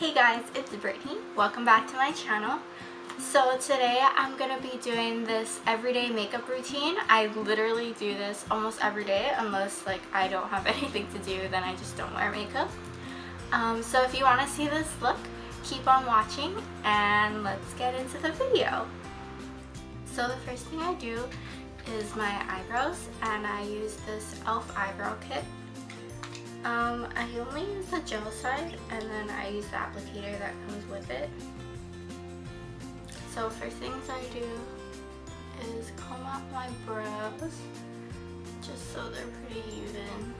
Hey guys, it's Brittany. Welcome back to my channel. So today I'm going to be doing this everyday makeup routine. I literally do this almost every day unless like I don't have anything to do, then I just don't wear makeup. So if you want to see this look, keep on watching and let's get into the video. So the first thing I do is my eyebrows, and I use this e.l.f. eyebrow kit. I only use the gel side, and then I use the applicator that comes with it. So first things I do is comb out my brows just so they're pretty even.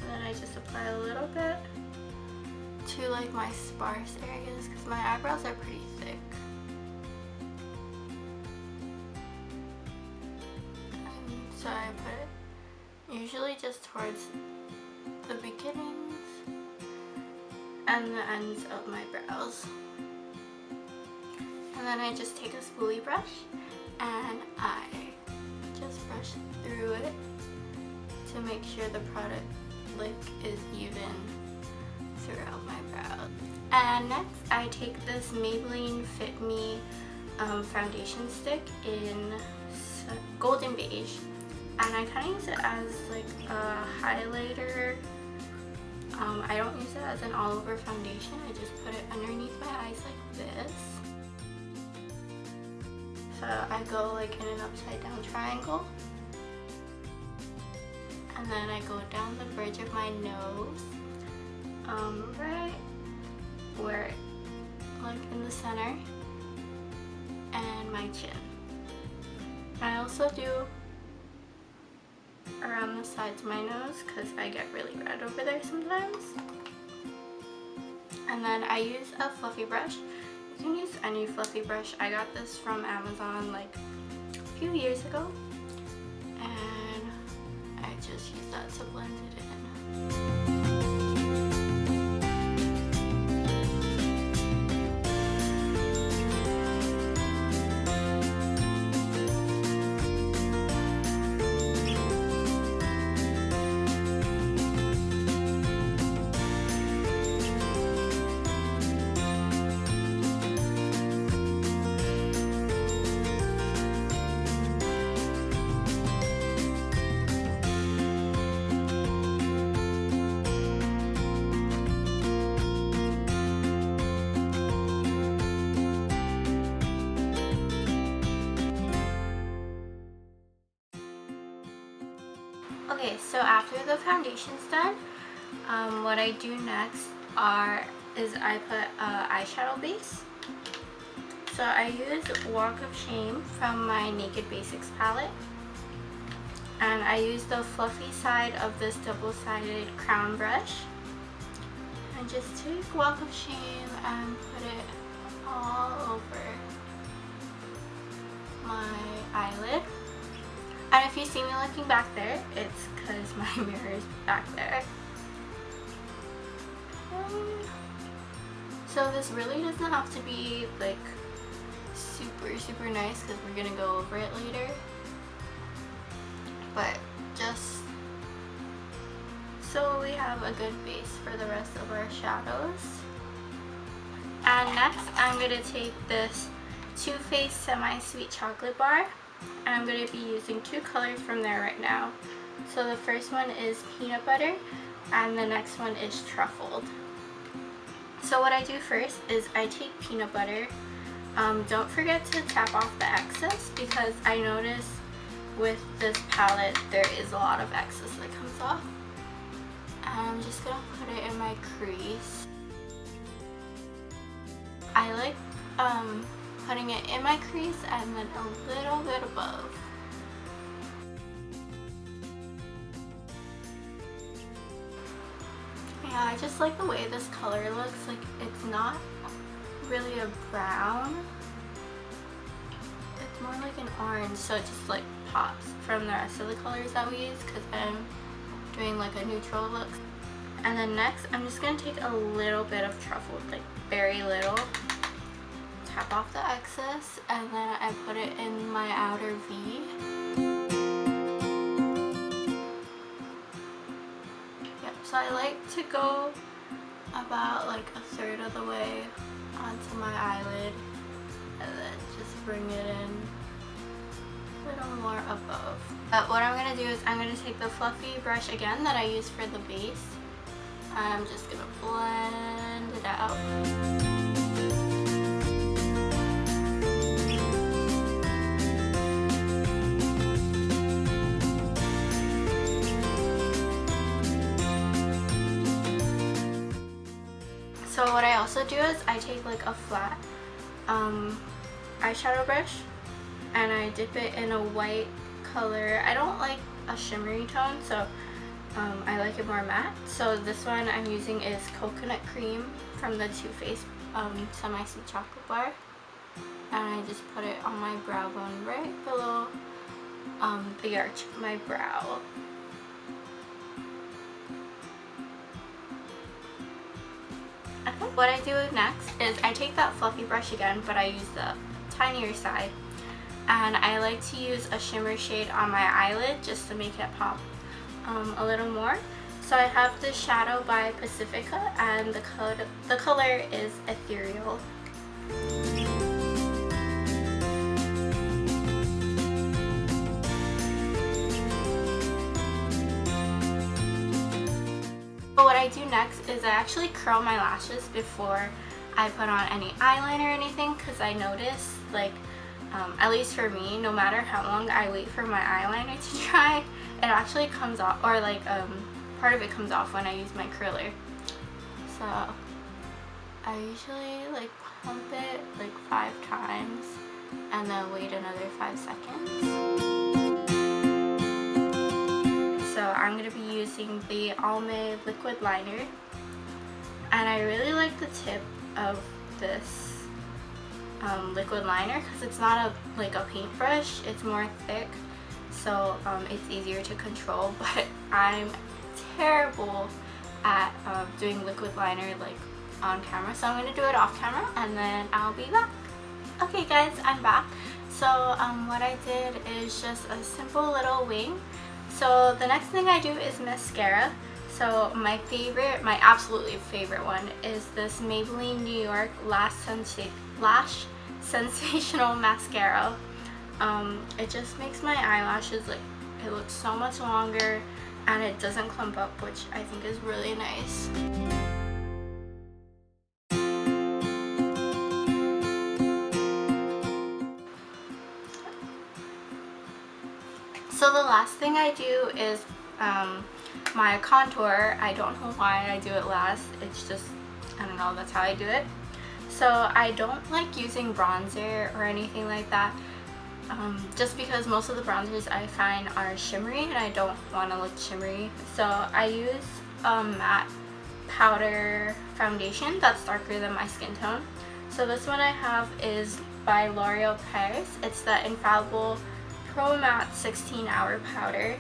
And then I just apply a little bit to like my sparse areas because my eyebrows are pretty thick. So I put it usually just towards the beginnings and the ends of my brows. And then I just take a spoolie brush and I just brush through it to make sure the product lick is even throughout my brows. And next I take this Maybelline Fit Me foundation stick in golden beige. And I kind of use it as like a highlighter. I don't use it as an all-over foundation. I just put it underneath my eyes like this. So I go like in an upside down triangle. And then I go down the bridge of my nose. Right where, like in the center. And my chin. I also do around the sides of my nose because I get really red over there sometimes. And then I use a fluffy brush. You can use any fluffy brush. I got this from Amazon like a few years ago, and I just use that to blend it in. Okay, so after the foundation's done, what I do next is I put eyeshadow base. So I use Walk of Shame from my Naked Basics palette. And I use the fluffy side of this double-sided crown brush. And just take Walk of Shame and put it all over my eyelid. And if you see me looking back there, it's because my mirror is back there. So this really doesn't have to be like super nice because we're gonna go over it later. But just so we have a good base for the rest of our shadows. And next I'm gonna take this Too Faced Semi-Sweet Chocolate Bar. And I'm going to be using two colors from there right now. So the first one is peanut butter and the next one is truffled. So what I do first is I take peanut butter. Don't forget to tap off the excess because I notice with this palette there is a lot of excess that comes off. And I'm just going to put it in my crease. I like putting it in my crease and then a little bit above. Yeah, I just like the way this color looks. Like it's not really a brown. It's more like an orange, so it just like pops from the rest of the colors that we use because I'm doing like a neutral look. And then next, I'm just going to take a little bit of truffle, like very little. Tap off the excess and then I put it in my outer V. Yep, So I like to go about like a third of the way onto my eyelid and then just bring it in a little more above. But what I'm going to do is I'm going to take the fluffy brush again that I used for the base. I'm just going to blend it out. So what I also do is I take like a flat eyeshadow brush and I dip it in a white color. I don't like a shimmery tone, so I like it more matte. So this one I'm using is Coconut Cream from the Too Faced Semi-Sweet Chocolate Bar. And I just put it on my brow bone right below the arch of my brow. What I do next is I take that fluffy brush again, but I use the tinier side, and I like to use a shimmer shade on my eyelid just to make it pop a little more. So I have this shadow by Pacifica, and the color is Ethereal. What I do next is I actually curl my lashes before I put on any eyeliner or anything, because I notice, like, at least for me, no matter how long I wait for my eyeliner to dry, it actually comes off, or like part of it comes off when I use my curler. So I usually like pump it like 5 times and then wait another 5 seconds. So I'm going to be using the Almay liquid liner, and I really like the tip of this liquid liner because it's not like a paintbrush, it's more thick, so it's easier to control. But I'm terrible at doing liquid liner like on camera, so I'm going to do it off camera and then I'll be back. Okay guys, I'm back. So what I did is just a simple little wing. So the next thing I do is mascara. So my absolutely favorite one is this Maybelline New York Lash Sensational Mascara. It just makes my eyelashes like, it looks so much longer and it doesn't clump up, which I think is really nice. So the last thing I do is my contour. I don't know why I do it last. It's just, I don't know, that's how I do it. So I don't like using bronzer or anything like that, just because most of the bronzers I find are shimmery and I don't want to look shimmery. So I use a matte powder foundation that's darker than my skin tone. So this one I have is by L'Oreal Paris. It's the Infallible Pro Matte 16-Hour Powder.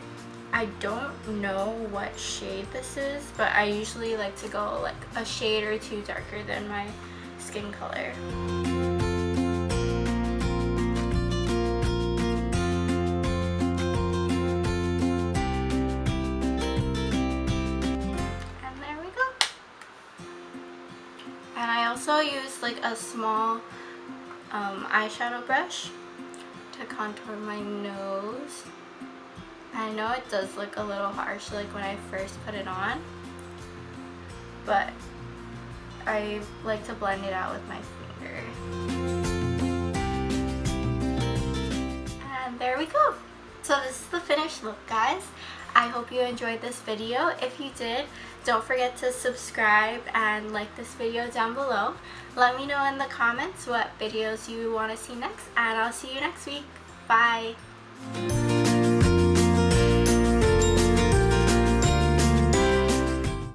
I don't know what shade this is, but I usually like to go like a shade or two darker than my skin color. And there we go. And I also use like a small eyeshadow brush to contour my nose. I know it does look a little harsh like when I first put it on, but I like to blend it out with my finger. And there we go. So this is the finished look, guys. I hope you enjoyed this video. If you did, don't forget to subscribe and like this video down below. Let me know in the comments what videos you want to see next, and I'll see you next week. Bye!